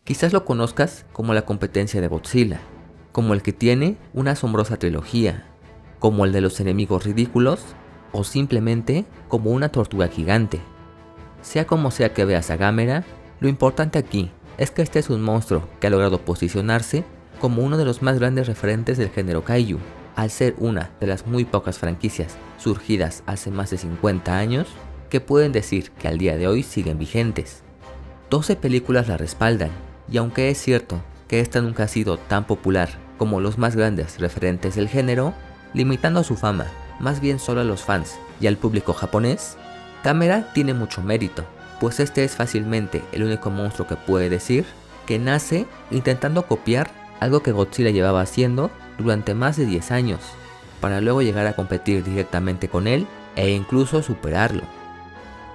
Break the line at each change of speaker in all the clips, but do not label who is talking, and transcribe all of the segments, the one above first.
Quizás lo conozcas como la competencia de Godzilla, como el que tiene una asombrosa trilogía, como el de los enemigos ridículos o simplemente como una tortuga gigante. Sea como sea que veas a Gamera, lo importante aquí es que este es un monstruo que ha logrado posicionarse como uno de los más grandes referentes del género kaiju, al ser una de las muy pocas franquicias surgidas hace más de 50 años que pueden decir que al día de hoy siguen vigentes. 12 películas la respaldan, y aunque es cierto que esta nunca ha sido tan popular como los más grandes referentes del género, limitando su fama más bien solo a los fans y al público japonés, Gamera tiene mucho mérito, pues este es fácilmente el único monstruo que puede decir que nace intentando copiar algo que Godzilla llevaba haciendo durante más de 10 años, para luego llegar a competir directamente con él e incluso superarlo.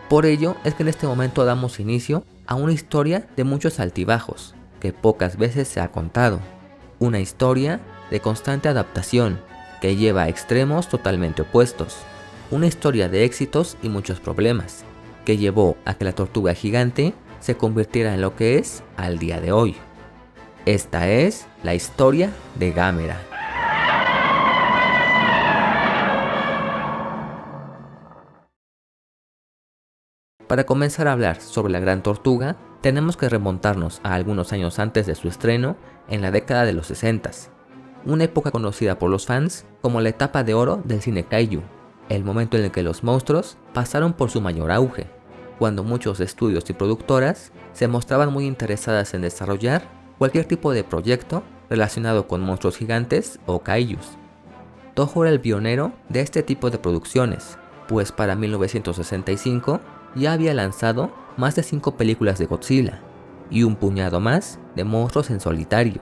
Por ello es que en este momento damos inicio a una historia de muchos altibajos, que pocas veces se ha contado. Una historia de constante adaptación, que lleva a extremos totalmente opuestos. Una historia de éxitos y muchos problemas, que llevó a que la tortuga gigante se convirtiera en lo que es al día de hoy. Esta es la historia de Gamera. Para comenzar a hablar sobre la gran tortuga, tenemos que remontarnos a algunos años antes de su estreno en la década de los 60, una época conocida por los fans como la etapa de oro del cine kaiju, el momento en el que los monstruos pasaron por su mayor auge, cuando muchos estudios y productoras se mostraban muy interesadas en desarrollar cualquier tipo de proyecto relacionado con monstruos gigantes o kaijus. Toho era el pionero de este tipo de producciones, pues para 1965 ya había lanzado más de 5 películas de Godzilla y un puñado más de monstruos en solitario.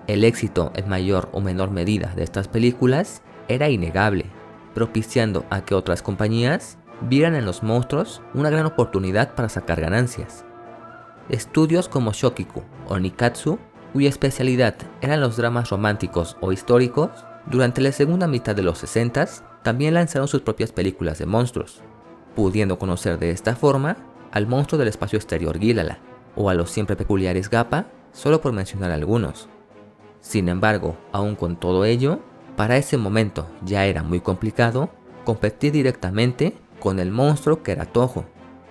El éxito en mayor o menor medida de estas películas era innegable, propiciando a que otras compañías vieran en los monstruos una gran oportunidad para sacar ganancias. Estudios como Shochiku o Nikatsu, cuya especialidad eran los dramas románticos o históricos, durante la segunda mitad de los 60s también lanzaron sus propias películas de monstruos, pudiendo conocer de esta forma al monstruo del espacio exterior Guilala o a los siempre peculiares Gappa, solo por mencionar algunos. Sin embargo, aún con todo ello, para ese momento ya era muy complicado competir directamente con el monstruo que era Toho,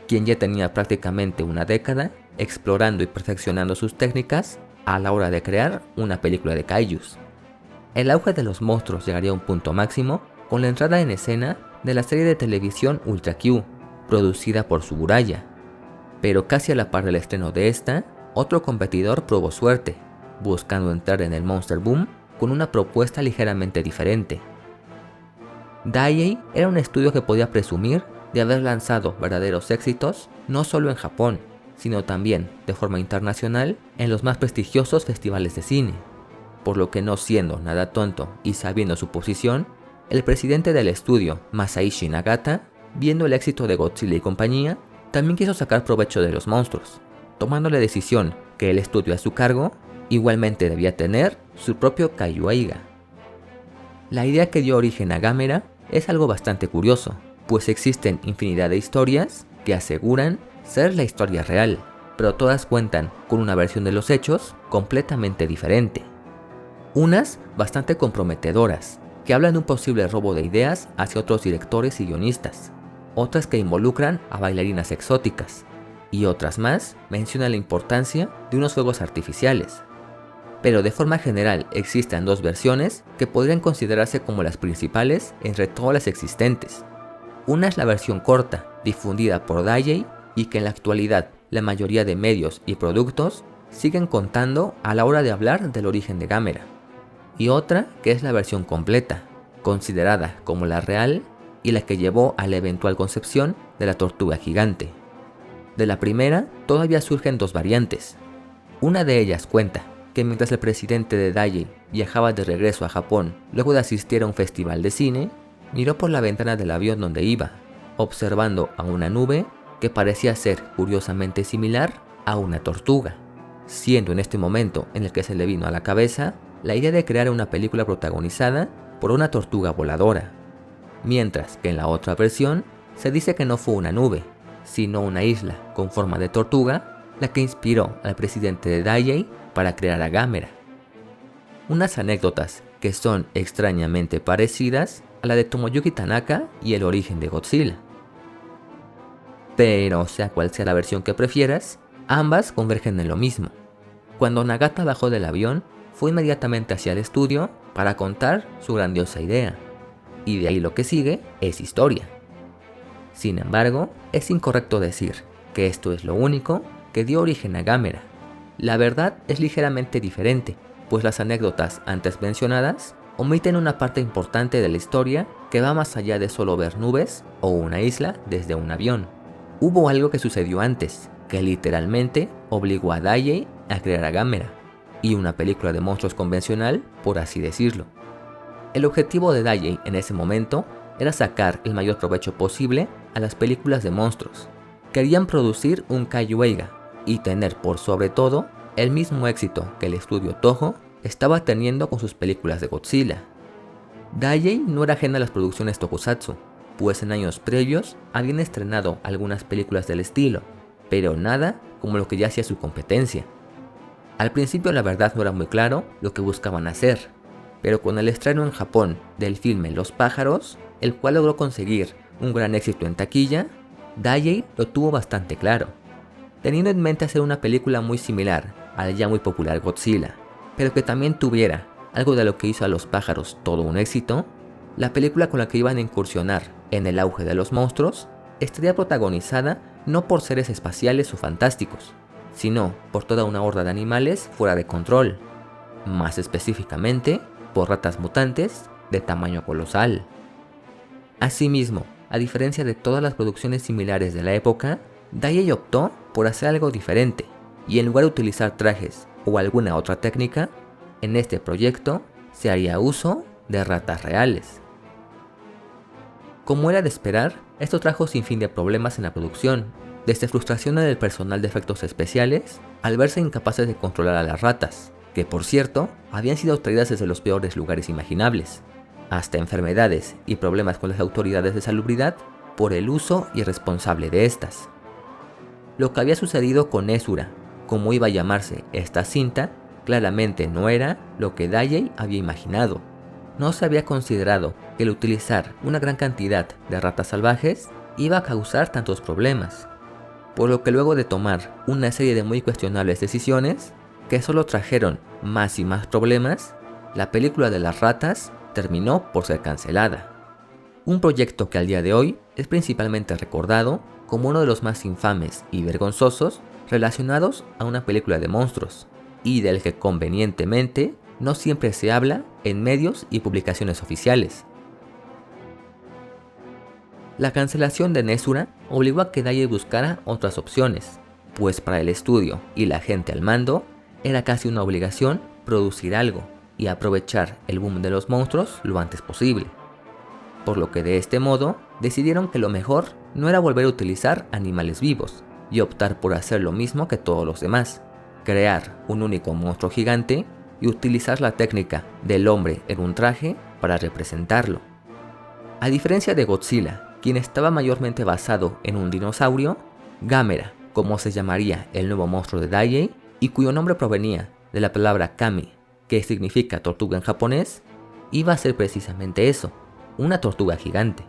quien ya tenía prácticamente una década explorando y perfeccionando sus técnicas a la hora de crear una película de kaijus. El auge de los monstruos llegaría a un punto máximo con la entrada en escena de la serie de televisión Ultra Q, producida por Tsuburaya. Pero casi a la par del estreno de esta, otro competidor probó suerte, buscando entrar en el Monster Boom con una propuesta ligeramente diferente. Daiei era un estudio que podía presumir de haber lanzado verdaderos éxitos no solo en Japón, sino también de forma internacional en los más prestigiosos festivales de cine, por lo que no siendo nada tonto y sabiendo su posición, el presidente del estudio, Masaichi Nagata, viendo el éxito de Godzilla y compañía, también quiso sacar provecho de los monstruos, tomando la decisión que el estudio a su cargo igualmente debía tener su propio Kaiju Eiga. La idea que dio origen a Gamera es algo bastante curioso, pues existen infinidad de historias que aseguran ser la historia real, pero todas cuentan con una versión de los hechos completamente diferente. Unas bastante comprometedoras, que hablan de un posible robo de ideas hacia otros directores y guionistas, otras que involucran a bailarinas exóticas, y otras más mencionan la importancia de unos fuegos artificiales. Pero de forma general existen dos versiones que podrían considerarse como las principales entre todas las existentes. Una es la versión corta, difundida por Daiei, y que en la actualidad la mayoría de medios y productos siguen contando a la hora de hablar del origen de Gamera. Y otra que es la versión completa, considerada como la real y la que llevó a la eventual concepción de la tortuga gigante. De la primera todavía surgen dos variantes. Una de ellas cuenta que mientras el presidente de Daiei viajaba de regreso a Japón luego de asistir a un festival de cine, miró por la ventana del avión donde iba, observando a una nube que parecía ser curiosamente similar a una tortuga, siendo en este momento en el que se le vino a la cabeza la idea de crear una película protagonizada por una tortuga voladora, mientras que en la otra versión se dice que no fue una nube, sino una isla con forma de tortuga, la que inspiró al presidente de Daiei para crear a Gamera. Unas anécdotas que son extrañamente parecidas a la de Tomoyuki Tanaka y el origen de Godzilla. Pero sea cual sea la versión que prefieras, ambas convergen en lo mismo. Cuando Nagata bajó del avión, fue inmediatamente hacia el estudio para contar su grandiosa idea, y de ahí lo que sigue es historia. Sin embargo, es incorrecto decir que esto es lo único que dio origen a Gamera. La verdad es ligeramente diferente, pues las anécdotas antes mencionadas omiten una parte importante de la historia que va más allá de solo ver nubes o una isla desde un avión. Hubo algo que sucedió antes, que literalmente obligó a Daiei a crear a Gamera, y una película de monstruos convencional, por así decirlo. El objetivo de Daiei en ese momento era sacar el mayor provecho posible a las películas de monstruos. Querían producir un Kaiju Eiga y tener por sobre todo el mismo éxito que el estudio Toho estaba teniendo con sus películas de Godzilla. Daiei no era ajena a las producciones tokusatsu, pues en años previos habían estrenado algunas películas del estilo, pero nada como lo que ya hacía su competencia. Al principio la verdad no era muy claro lo que buscaban hacer, pero con el estreno en Japón del filme Los pájaros, el cual logró conseguir un gran éxito en taquilla, Daiei lo tuvo bastante claro, teniendo en mente hacer una película muy similar al ya muy popular Godzilla, pero que también tuviera algo de lo que hizo a Los pájaros todo un éxito. La película con la que iban a incursionar en el auge de los monstruos estaría protagonizada no por seres espaciales o fantásticos, sino por toda una horda de animales fuera de control, más específicamente por ratas mutantes de tamaño colosal. Asimismo, a diferencia de todas las producciones similares de la época, Daiei optó por hacer algo diferente, y en lugar de utilizar trajes o alguna otra técnica, en este proyecto se haría uso de ratas reales. Como era de esperar, esto trajo sin fin de problemas en la producción, desde frustración en el personal de efectos especiales, al verse incapaces de controlar a las ratas, que por cierto, habían sido traídas desde los peores lugares imaginables, hasta enfermedades y problemas con las autoridades de salubridad por el uso irresponsable de estas. Lo que había sucedido con Ezura, como iba a llamarse esta cinta, claramente no era lo que Daiei había imaginado. No se había considerado que el utilizar una gran cantidad de ratas salvajes iba a causar tantos problemas, por lo que luego de tomar una serie de muy cuestionables decisiones, que solo trajeron más y más problemas, la película de las ratas terminó por ser cancelada. Un proyecto que al día de hoy es principalmente recordado como uno de los más infames y vergonzosos relacionados a una película de monstruos, y del que convenientemente no siempre se habla en medios y publicaciones oficiales. La cancelación de Nezura obligó a que Daiei buscara otras opciones, pues para el estudio y la gente al mando era casi una obligación producir algo y aprovechar el boom de los monstruos lo antes posible. Por lo que de este modo decidieron que lo mejor no era volver a utilizar animales vivos y optar por hacer lo mismo que todos los demás, crear un único monstruo gigante y utilizar la técnica del hombre en un traje para representarlo. A diferencia de Godzilla, quien estaba mayormente basado en un dinosaurio, Gamera, como se llamaría el nuevo monstruo de Daiei, y cuyo nombre provenía de la palabra kami, que significa tortuga en japonés, iba a ser precisamente eso, una tortuga gigante.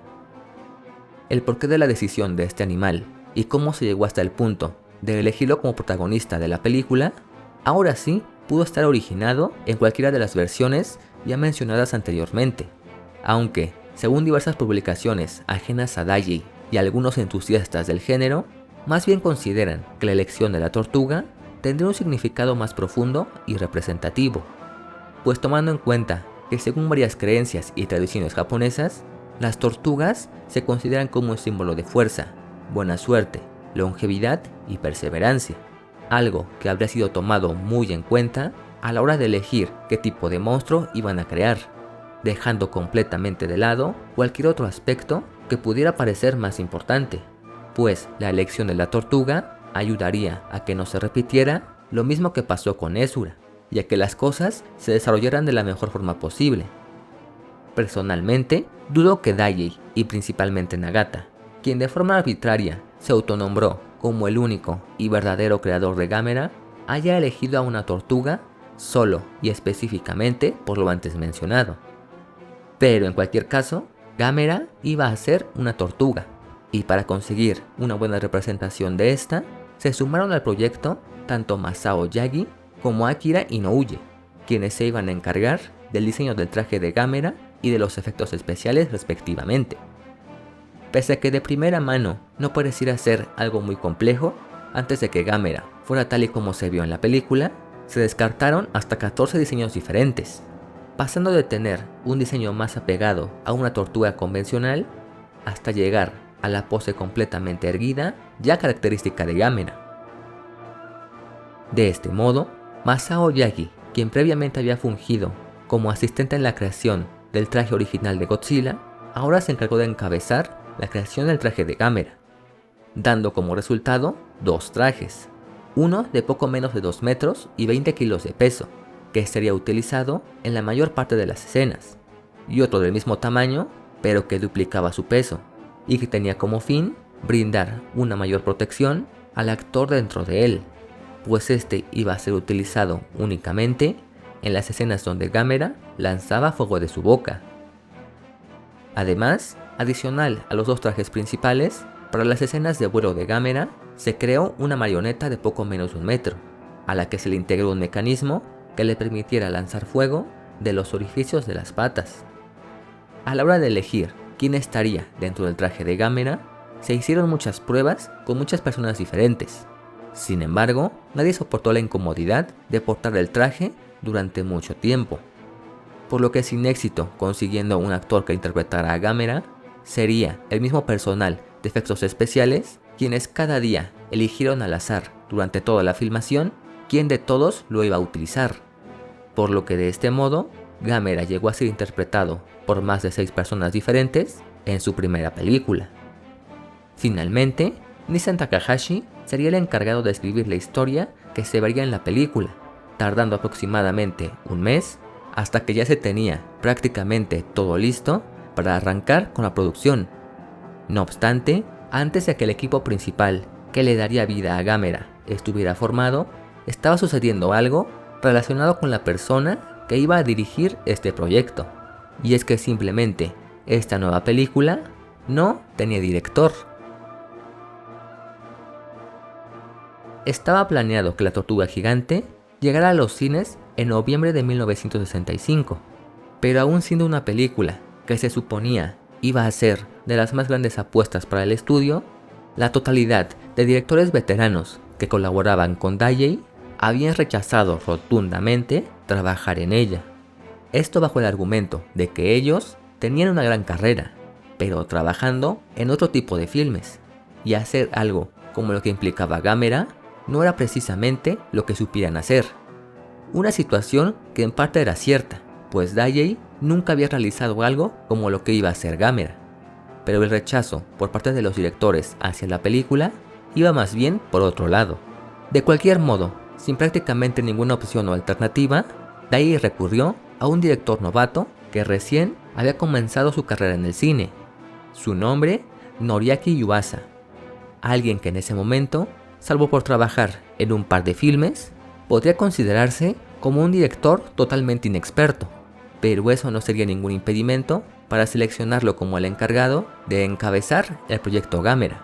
El porqué de la decisión de este animal y cómo se llegó hasta el punto de elegirlo como protagonista de la película, ahora sí pudo estar originado en cualquiera de las versiones ya mencionadas anteriormente, aunque, según diversas publicaciones ajenas a Daiei y algunos entusiastas del género, más bien consideran que la elección de la tortuga tendría un significado más profundo y representativo, pues tomando en cuenta que según varias creencias y tradiciones japonesas, las tortugas se consideran como un símbolo de fuerza, buena suerte, longevidad y perseverancia, algo que habría sido tomado muy en cuenta a la hora de elegir qué tipo de monstruo iban a crear, dejando completamente de lado cualquier otro aspecto que pudiera parecer más importante, pues la elección de la tortuga ayudaría a que no se repitiera lo mismo que pasó con Ezura, y a que las cosas se desarrollaran de la mejor forma posible. Personalmente, dudo que Daiei, y principalmente Nagata, quien de forma arbitraria se autonombró como el único y verdadero creador de Gamera, haya elegido a una tortuga solo y específicamente por lo antes mencionado. Pero en cualquier caso, Gamera iba a ser una tortuga, y para conseguir una buena representación de esta, se sumaron al proyecto tanto Masao Yagi como Akira Inoue, quienes se iban a encargar del diseño del traje de Gamera y de los efectos especiales respectivamente. Pese a que de primera mano no pareciera ser algo muy complejo, antes de que Gamera fuera tal y como se vio en la película, se descartaron hasta 14 diseños diferentes, pasando de tener un diseño más apegado a una tortuga convencional hasta llegar a la pose completamente erguida, ya característica de Gamera. De este modo, Masao Yagi, quien previamente había fungido como asistente en la creación del traje original de Godzilla, ahora se encargó de encabezar la creación del traje de Gamera, dando como resultado dos trajes, uno de poco menos de 2 metros y 20 kilos de peso, que sería utilizado en la mayor parte de las escenas, y otro del mismo tamaño, pero que duplicaba su peso, y que tenía como fin brindar una mayor protección al actor dentro de él, pues este iba a ser utilizado únicamente en las escenas donde Gamera lanzaba fuego de su boca. Además, adicional a los dos trajes principales, para las escenas de vuelo de Gamera se creó una marioneta de poco menos de 1 metro, a la que se le integró un mecanismo que le permitiera lanzar fuego de los orificios de las patas. A la hora de elegir quién estaría dentro del traje de Gamera, se hicieron muchas pruebas con muchas personas diferentes. Sin embargo, nadie soportó la incomodidad de portar el traje durante mucho tiempo, por lo que sin éxito consiguiendo un actor que interpretara a Gamera, sería el mismo personal de efectos especiales quienes cada día eligieron al azar durante toda la filmación quién de todos lo iba a utilizar, por lo que de este modo Gamera llegó a ser interpretado por más de 6 personas diferentes en su primera película. Finalmente, Nissan Takahashi sería el encargado de escribir la historia que se vería en la película, tardando aproximadamente 1 mes hasta que ya se tenía prácticamente todo listo para arrancar con la producción. No obstante, antes de que el equipo principal que le daría vida a Gamera estuviera formado, estaba sucediendo algo relacionado con la persona que iba a dirigir este proyecto, y es que simplemente esta nueva película no tenía director. Estaba planeado que La Tortuga Gigante llegara a los cines en noviembre de 1965, pero aún siendo una película que se suponía iba a ser de las más grandes apuestas para el estudio, la totalidad de directores veteranos que colaboraban con Daiei habían rechazado rotundamente trabajar en ella. Esto bajo el argumento de que ellos tenían una gran carrera, pero trabajando en otro tipo de filmes, y hacer algo como lo que implicaba Gamera no era precisamente lo que supieran hacer. Una situación que en parte era cierta, pues Daiei nunca había realizado algo como lo que iba a ser Gamera, pero el rechazo por parte de los directores hacia la película iba más bien por otro lado. De cualquier modo, sin prácticamente ninguna opción o alternativa, Daiei recurrió a un director novato que recién había comenzado su carrera en el cine. Su nombre, Noriaki Yuasa, alguien que en ese momento, salvo por trabajar en un par de filmes, podría considerarse como un director totalmente inexperto, pero eso no sería ningún impedimento para seleccionarlo como el encargado de encabezar el proyecto Gamera.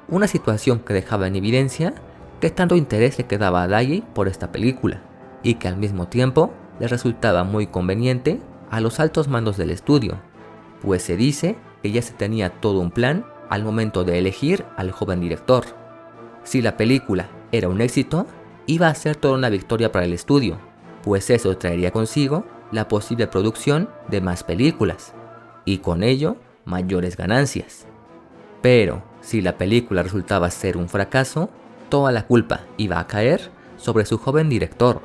Una situación que dejaba en evidencia qué tanto interés le quedaba a Daiei por esta película, y que al mismo tiempo le resultaba muy conveniente a los altos mandos del estudio, pues se dice que ya se tenía todo un plan al momento de elegir al joven director. Si la película era un éxito, iba a ser toda una victoria para el estudio, pues eso traería consigo la posible producción de más películas, y con ello mayores ganancias. Pero si la película resultaba ser un fracaso, toda la culpa iba a caer sobre su joven director.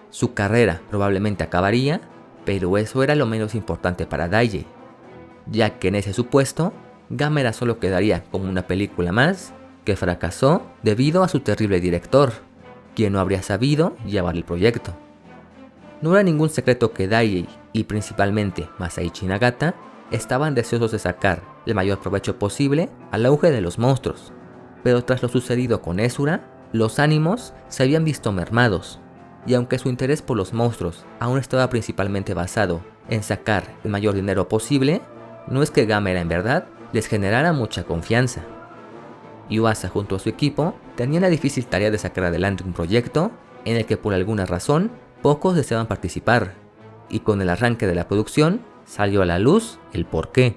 Su carrera probablemente acabaría, pero eso era lo menos importante para Daiei, ya que en ese supuesto, Gamera solo quedaría como una película más que fracasó debido a su terrible director, quien no habría sabido llevar el proyecto. No era ningún secreto que Daiei y principalmente Masaichi Nagata estaban deseosos de sacar el mayor provecho posible al auge de los monstruos, pero tras lo sucedido con Ezura, los ánimos se habían visto mermados, y aunque su interés por los monstruos aún estaba principalmente basado en sacar el mayor dinero posible, no es que Gamera en verdad les generara mucha confianza. Yuasa junto a su equipo tenían la difícil tarea de sacar adelante un proyecto en el que por alguna razón pocos deseaban participar, y con el arranque de la producción salió a la luz el porqué.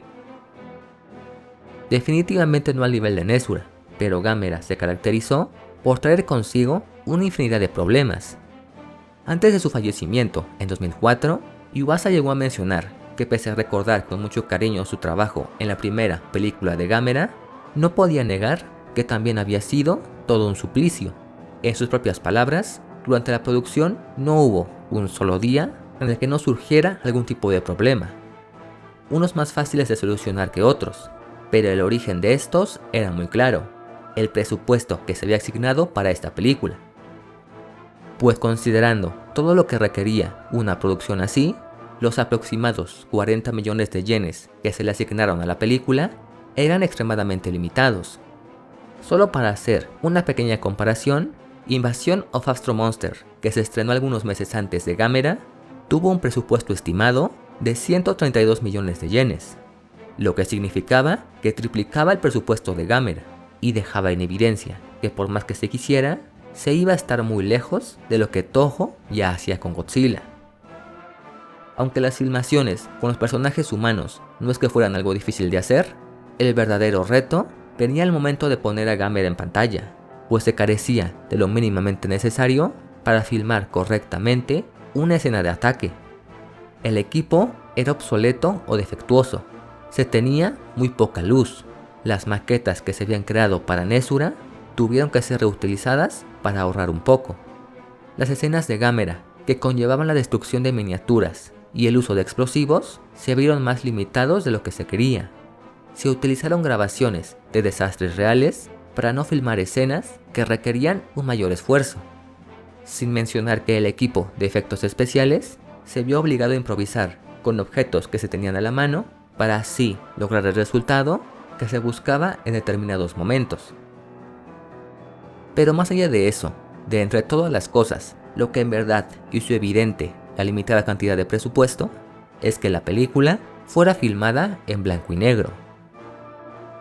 Definitivamente no al nivel de Nezura, pero Gamera se caracterizó por traer consigo una infinidad de problemas. Antes de su fallecimiento, en 2004, Yuasa llegó a mencionar que pese a recordar con mucho cariño su trabajo en la primera película de Gamera, no podía negar que también había sido todo un suplicio. En sus propias palabras, durante la producción no hubo un solo día en el que no surgiera algún tipo de problema. Unos más fáciles de solucionar que otros, pero el origen de estos era muy claro: el presupuesto que se había asignado para esta película. Pues considerando todo lo que requería una producción así, los aproximados 40 millones de yenes que se le asignaron a la película eran extremadamente limitados. Solo para hacer una pequeña comparación, Invasion of Astro Monster, que se estrenó algunos meses antes de Gamera, tuvo un presupuesto estimado de 132 millones de yenes, lo que significaba que triplicaba el presupuesto de Gamera, y dejaba en evidencia que por más que se quisiera, se iba a estar muy lejos de lo que Toho ya hacía con Godzilla. Aunque las filmaciones con los personajes humanos no es que fueran algo difícil de hacer, el verdadero reto venía el momento de poner a Gamera en pantalla, pues se carecía de lo mínimamente necesario para filmar correctamente una escena de ataque. El equipo era obsoleto o defectuoso, se tenía muy poca luz, las maquetas que se habían creado para Nezura tuvieron que ser reutilizadas para ahorrar un poco. Las escenas de Gamera, que conllevaban la destrucción de miniaturas y el uso de explosivos, se vieron más limitados de lo que se quería. Se utilizaron grabaciones de desastres reales para no filmar escenas que requerían un mayor esfuerzo. Sin mencionar que el equipo de efectos especiales se vio obligado a improvisar con objetos que se tenían a la mano para así lograr el resultado que se buscaba en determinados momentos. Pero más allá de eso, de entre todas las cosas, lo que en verdad hizo evidente la limitada cantidad de presupuesto es que la película fuera filmada en blanco y negro.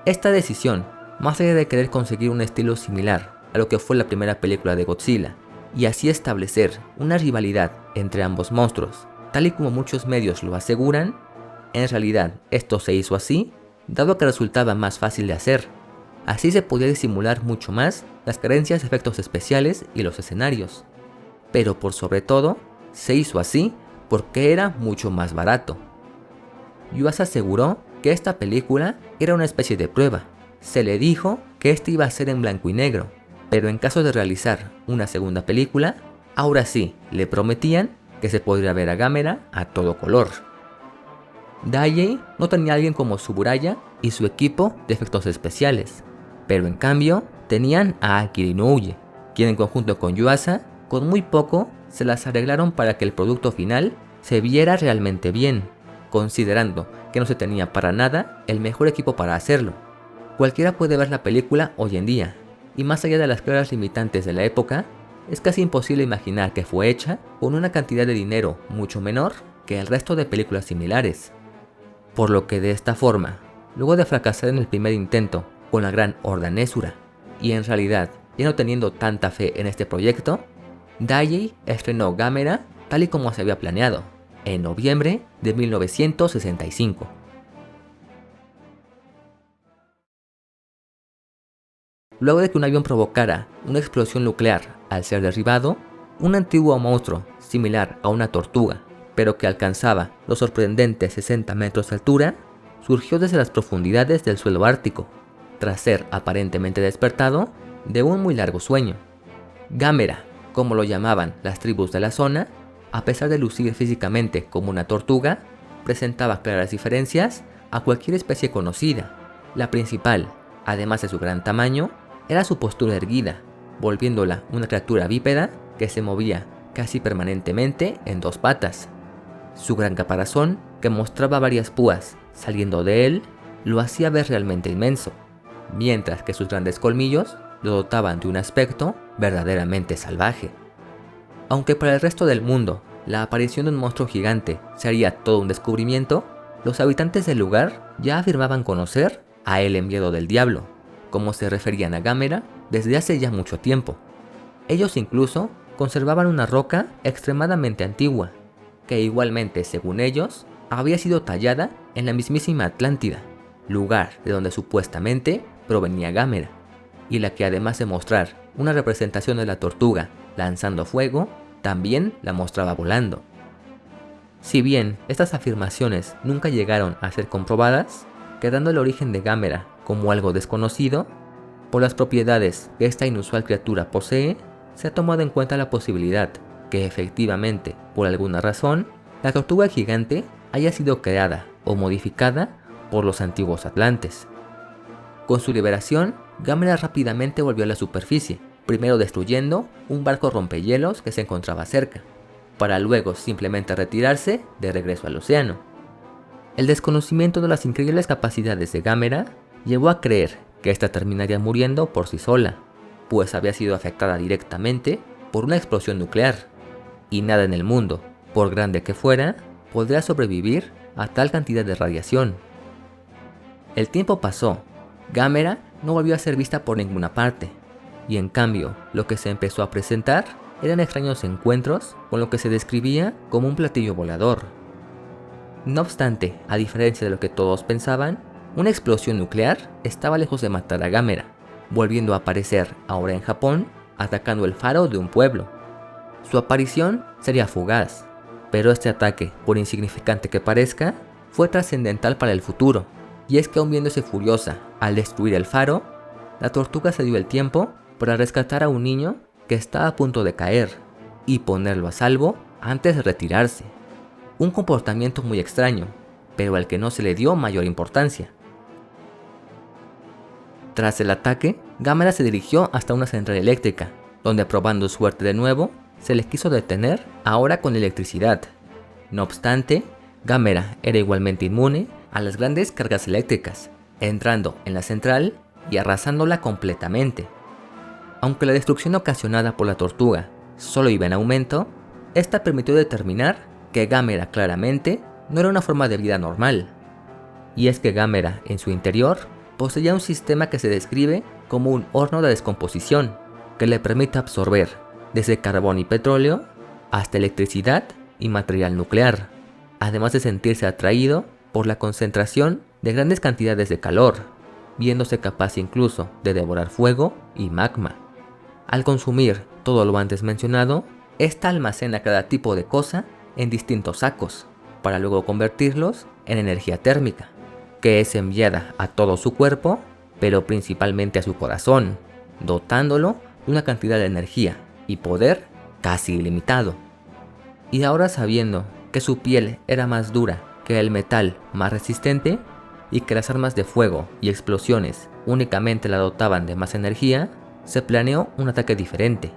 Esta decisión, más allá de querer conseguir un estilo similar a lo que fue la primera película de Godzilla, y así establecer una rivalidad entre ambos monstruos, tal y como muchos medios lo aseguran, en realidad esto se hizo así, dado que resultaba más fácil de hacer. Así se podía disimular mucho más las carencias de efectos especiales y los escenarios. Pero por sobre todo, se hizo así porque era mucho más barato. Yuasa aseguró que esta película era una especie de prueba. Se le dijo que esta iba a ser en blanco y negro, pero en caso de realizar una segunda película, ahora sí le prometían que se podría ver a Gamera a todo color. Daiei no tenía a alguien como Tsuburaya y su equipo de efectos especiales, pero en cambio tenían a Akira Inoue, quien en conjunto con Yuasa, con muy poco se las arreglaron para que el producto final se viera realmente bien, considerando que no se tenía para nada el mejor equipo para hacerlo. Cualquiera puede ver la película hoy en día, y más allá de las claras limitantes de la época, es casi imposible imaginar que fue hecha con una cantidad de dinero mucho menor que el resto de películas similares. Por lo que de esta forma, luego de fracasar en el primer intento con la gran Horda Nezura, y en realidad ya no teniendo tanta fe en este proyecto, Daiei estrenó Gamera tal y como se había planeado, en noviembre de 1965. Luego de que un avión provocara una explosión nuclear al ser derribado, un antiguo monstruo similar a una tortuga, pero que alcanzaba los sorprendentes 60 metros de altura, surgió desde las profundidades del suelo ártico, tras ser aparentemente despertado de un muy largo sueño. Gamera, como lo llamaban las tribus de la zona, a pesar de lucir físicamente como una tortuga, presentaba claras diferencias a cualquier especie conocida. La principal, además de su gran tamaño, era su postura erguida, volviéndola una criatura bípeda que se movía casi permanentemente en dos patas. Su gran caparazón, que mostraba varias púas saliendo de él, lo hacía ver realmente inmenso, mientras que sus grandes colmillos lo dotaban de un aspecto verdaderamente salvaje. Aunque para el resto del mundo la aparición de un monstruo gigante sería todo un descubrimiento, los habitantes del lugar ya afirmaban conocer a el enviado del diablo, como se referían a Gamera desde hace ya mucho tiempo. Ellos incluso conservaban una roca extremadamente antigua, que igualmente, según ellos, había sido tallada en la mismísima Atlántida, lugar de donde supuestamente provenía Gamera, y la que además de mostrar una representación de la tortuga lanzando fuego, también la mostraba volando. Si bien estas afirmaciones nunca llegaron a ser comprobadas, quedando el origen de Gamera como algo desconocido, por las propiedades que esta inusual criatura posee, se ha tomado en cuenta la posibilidad que efectivamente, por alguna razón, la tortuga gigante haya sido creada o modificada por los antiguos atlantes. Con su liberación, Gamera rápidamente volvió a la superficie, primero destruyendo un barco rompehielos que se encontraba cerca, para luego simplemente retirarse de regreso al océano. El desconocimiento de las increíbles capacidades de Gamera llevó a creer que ésta terminaría muriendo por sí sola, pues había sido afectada directamente por una explosión nuclear, y nada en el mundo, por grande que fuera, podría sobrevivir a tal cantidad de radiación. El tiempo pasó, Gamera no volvió a ser vista por ninguna parte, y en cambio lo que se empezó a presentar eran extraños encuentros con lo que se describía como un platillo volador. No obstante, a diferencia de lo que todos pensaban, una explosión nuclear estaba lejos de matar a Gamera, volviendo a aparecer ahora en Japón, atacando el faro de un pueblo. Su aparición sería fugaz, pero este ataque, por insignificante que parezca, fue trascendental para el futuro, y es que aún viéndose furiosa al destruir el faro, la tortuga se dio el tiempo para rescatar a un niño que estaba a punto de caer y ponerlo a salvo antes de retirarse. Un comportamiento muy extraño, pero al que no se le dio mayor importancia. Tras el ataque, Gamera se dirigió hasta una central eléctrica, donde probando suerte de nuevo, se les quiso detener ahora con electricidad. No obstante, Gamera era igualmente inmune a las grandes cargas eléctricas, entrando en la central y arrasándola completamente. Aunque la destrucción ocasionada por la tortuga solo iba en aumento, esta permitió determinar que Gamera claramente no era una forma de vida normal. Y es que Gamera en su interior poseía un sistema que se describe como un horno de descomposición, que le permite absorber desde carbón y petróleo hasta electricidad y material nuclear, además de sentirse atraído por la concentración de grandes cantidades de calor, viéndose capaz incluso de devorar fuego y magma. Al consumir todo lo antes mencionado, esta almacena cada tipo de cosa en distintos sacos, para luego convertirlos en energía térmica, que es enviada a todo su cuerpo, pero principalmente a su corazón, dotándolo de una cantidad de energía y poder casi ilimitado. Y ahora, sabiendo que su piel era más dura que el metal más resistente y que las armas de fuego y explosiones únicamente la dotaban de más energía, se planeó un ataque diferente.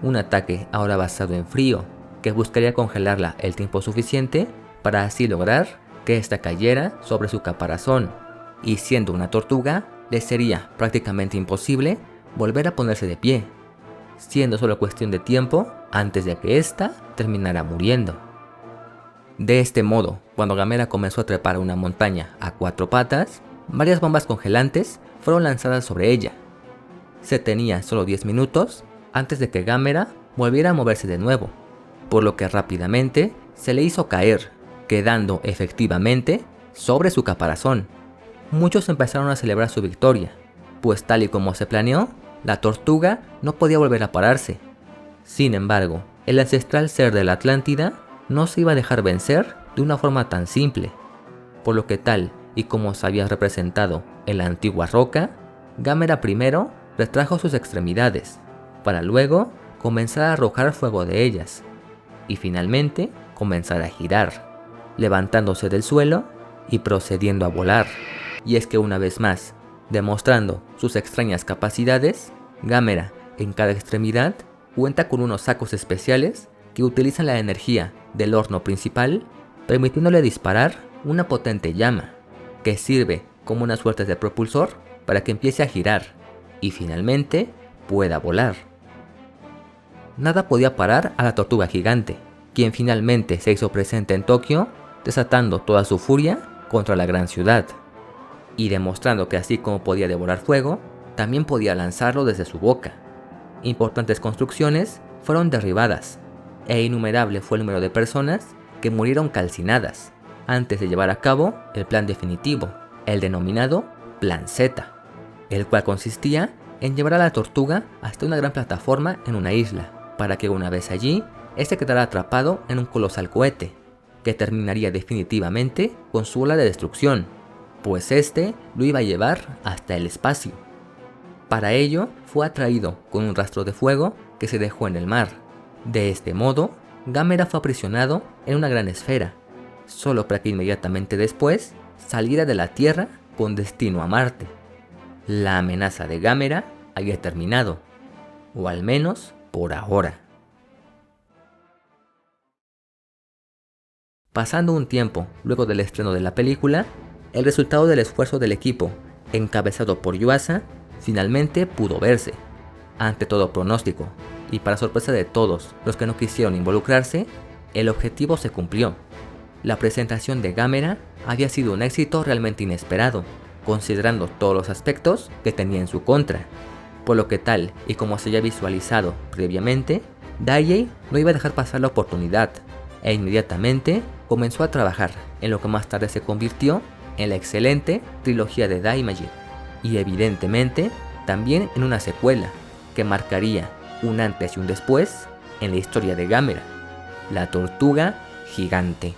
Un ataque ahora basado en frío, que buscaría congelarla el tiempo suficiente para así lograr que ésta cayera sobre su caparazón, y siendo una tortuga, le sería prácticamente imposible volver a ponerse de pie, siendo solo cuestión de tiempo antes de que ésta terminara muriendo. De este modo, cuando Gamera comenzó a trepar una montaña a 4 patas, varias bombas congelantes fueron lanzadas sobre ella. Se tenía solo 10 minutos antes de que Gamera volviera a moverse de nuevo, por lo que rápidamente se le hizo caer, quedando efectivamente sobre su caparazón. Muchos empezaron a celebrar su victoria, pues tal y como se planeó, la tortuga no podía volver a pararse. Sin embargo, el ancestral ser de la Atlántida no se iba a dejar vencer de una forma tan simple, por lo que tal y como se había representado en la antigua roca, Gamera primero retrajo sus extremidades, para luego comenzar a arrojar fuego de ellas, y finalmente comenzar a girar, levantándose del suelo y procediendo a volar. Y es que una vez más, demostrando sus extrañas capacidades, Gamera en cada extremidad cuenta con unos sacos especiales que utilizan la energía del horno principal, permitiéndole disparar una potente llama, que sirve como una suerte de propulsor para que empiece a girar, y finalmente pueda volar. Nada podía parar a la tortuga gigante, quien finalmente se hizo presente en Tokio, desatando toda su furia contra la gran ciudad, y demostrando que así como podía devorar fuego, también podía lanzarlo desde su boca. Importantes construcciones fueron derribadas, e innumerable fue el número de personas que murieron calcinadas, antes de llevar a cabo el plan definitivo, el denominado Plan Z, el cual consistía en llevar a la tortuga hasta una gran plataforma en una isla, para que una vez allí, este quedara atrapado en un colosal cohete, que terminaría definitivamente con su ola de destrucción, pues este lo iba a llevar hasta el espacio. Para ello, fue atraído con un rastro de fuego que se dejó en el mar. De este modo, Gamera fue aprisionado en una gran esfera, solo para que inmediatamente después saliera de la Tierra con destino a Marte. La amenaza de Gamera había terminado, o al menos por ahora. Pasando un tiempo luego del estreno de la película, el resultado del esfuerzo del equipo, encabezado por Yuasa, finalmente pudo verse. Ante todo pronóstico, y para sorpresa de todos los que no quisieron involucrarse, el objetivo se cumplió. La presentación de Gamera había sido un éxito realmente inesperado, considerando todos los aspectos que tenía en su contra, por lo que tal y como se había visualizado previamente, Daiei no iba a dejar pasar la oportunidad, e inmediatamente comenzó a trabajar en lo que más tarde se convirtió en la excelente trilogía de Daimajin, y evidentemente también en una secuela que marcaría un antes y un después en la historia de Gamera, la tortuga gigante.